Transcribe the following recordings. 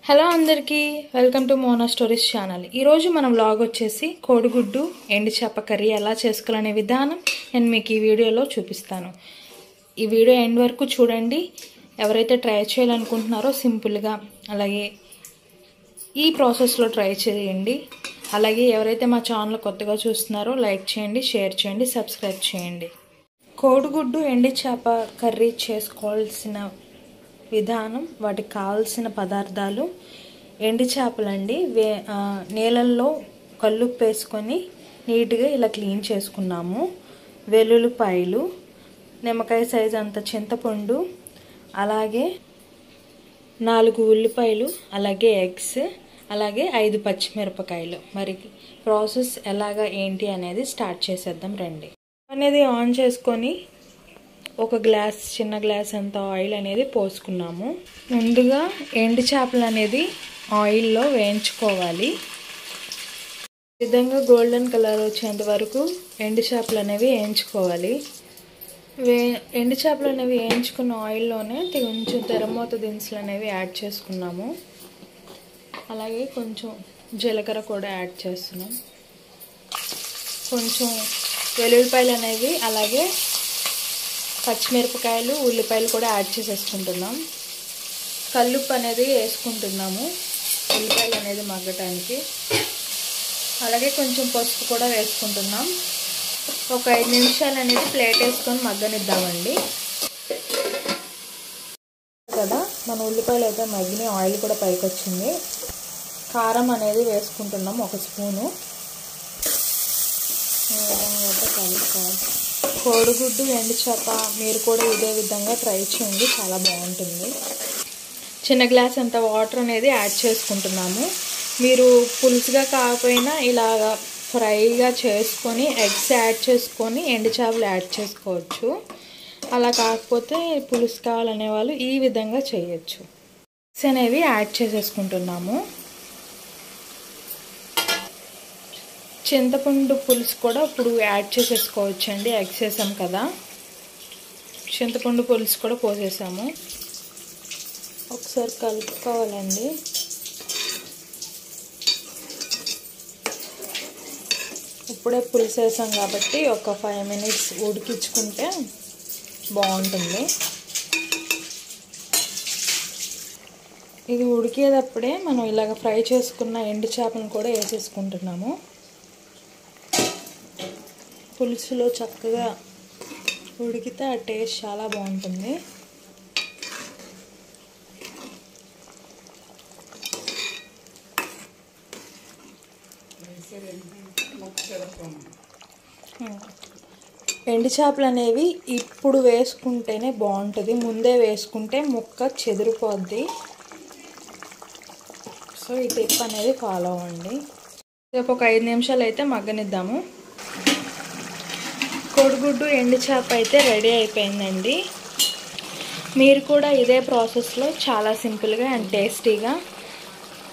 Hello అందరికీ welcome to Mona stories channel. ఈరోజు మన వ్లాగ్ వచ్చేసి కోడిగుడ్డు ఎండి చేప కర్రీ ఎలా చేసుకోవాలనే విధానం నేను మీకు ఈ వీడియోలో చూపిస్తాను. ఈ వీడియో ఎండ్ వరకు చూడండి. ఎవరైతే ట్రై చేయాలనుకుంటున్నారో సింపుల్గా అలాగే ఈ ప్రాసెస్లో ట్రై చేయండి. అలాగే ఎవరైతే మా ఛానల్ కొత్తగా చూస్తున్నారో లైక్ చేయండి, షేర్ చేయండి, సబ్స్క్రైబ్ చేయండి. కోడిగుడ్డు ఎండి చేప కర్రీ చేసుకోవాల్సిన విధానం, వాటికి కావాల్సిన పదార్థాలు: ఎండి చేపలండి. నీళ్ళల్లో కల్లుప్పు వేసుకొని నీట్గా ఇలా క్లీన్ చేసుకున్నాము. వెల్లుల్లిపాయలు, నిమ్మకాయ సైజు అంత చింతపండు, అలాగే 4 ఉల్లిపాయలు, అలాగే ఎగ్స్, అలాగే 5 పచ్చిమిరపకాయలు. మరి ప్రాసెస్ ఎలాగా ఏంటి అనేది స్టార్ట్ చేసేద్దాం రండి. అనేది ఆన్ చేసుకొని ఒక గ్లాస్, చిన్న గ్లాస్ అంత ఆయిల్ అనేది పోసుకున్నాము. ముందుగా ఎండి చేపలు అనేది ఆయిల్లో వేయించుకోవాలి. ఈ విధంగా గోల్డెన్ కలర్ వచ్చేంత వరకు ఎండి చేపలు అనేవి వేయించుకోవాలి. ఎండి చేపలు అనేవి వేయించుకున్న ఆయిల్లోనే కొంచెం తెరమూత దినుసులు అనేవి యాడ్ చేసుకున్నాము. అలాగే కొంచెం జీలకర్ర కూడా యాడ్ చేస్తున్నాం. కొంచెం వెల్లుల్లిపాయలు అనేవి, అలాగే పచ్చిమిరపకాయలు, ఉల్లిపాయలు కూడా యాడ్ చేసేసుకుంటున్నాం. కల్లుప్పు అనేది వేసుకుంటున్నాము ఉల్లిపాయలు అనేది మగ్గటానికి. అలాగే కొంచెం పసుపు కూడా వేసుకుంటున్నాం. ఒక 5 నిమిషాలు అనేది ప్లేట్ వేసుకొని మగ్గనిద్దామండి. కదా మన ఉల్లిపాయలు అయితే మగ్గిన, ఆయిల్ కూడా పైకి వచ్చింది. కారం అనేది వేసుకుంటున్నాం 1 స్పూను. కలుపుకోవాలి. కోడిగుడ్డు ఎండు చేప మీరు కూడా ఇదే విధంగా ట్రై చేయండి, చాలా బాగుంటుంది. చిన్న గ్లాస్ అంత వాటర్ అనేది యాడ్ చేసుకుంటున్నాము. మీరు పులుసుగా కాకపోయినా ఇలాగా ఫ్రైగా చేసుకొని ఎగ్స్ యాడ్ చేసుకొని ఎండు చేపలు యాడ్ చేసుకోవచ్చు. అలా కాకపోతే పులుసు కావాలనే వాళ్ళు ఈ విధంగా చేయొచ్చు. ఎగ్స్ అనేవి యాడ్ చేసేసుకుంటున్నాము. చింతపండు పులుసు కూడా ఇప్పుడు యాడ్ చేసేసుకోవచ్చు అండి. ఎగ్స్ వేసాం కదా, చింతపండు పులుసు కూడా పోసేసాము. ఒకసారి కలుపుకోవాలండి. ఇప్పుడే పులుసు వేసాం కాబట్టి ఒక 5 మినిట్స్ ఉడికించుకుంటే బాగుంటుంది. ఇది ఉడికేటప్పుడే మనం ఇలాగ ఫ్రై చేసుకున్న ఎండు చేపను కూడా వేసేసుకుంటున్నాము. పులుసులో చక్కగా ఉడికితే ఆ టేస్ట్ చాలా బాగుంటుంది. ఎండు చేపలు అనేవి ఇప్పుడు వేసుకుంటేనే బాగుంటుంది, ముందే వేసుకుంటే ముక్క చెదిరిపోద్ది. సో ఈ టిప్ అనేది ఫాలో అవ్వండి. రేపు ఒక 5 నిమిషాలు అయితే మగ్గనిద్దాము. కోడిగుడ్డు ఎండు చేప అయితే రెడీ అయిపోయిందండి. మీరు కూడా ఇదే ప్రాసెస్లో చాలా సింపుల్గా అండ్ టేస్టీగా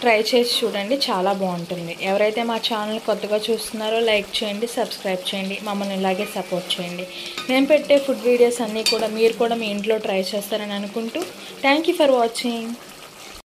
ట్రై చేసి చూడండి, చాలా బాగుంటుంది. ఎవరైతే మా ఛానల్ కొత్తగా చూస్తున్నారో లైక్ చేయండి, సబ్స్క్రైబ్ చేయండి, మమ్మల్ని ఇలాగే సపోర్ట్ చేయండి. మేము పెట్టే ఫుడ్ వీడియోస్ అన్నీ కూడా మీరు కూడా మీ ఇంట్లో ట్రై చేస్తారని అనుకుంటూ థ్యాంక్ యూ ఫర్ వాచింగ్.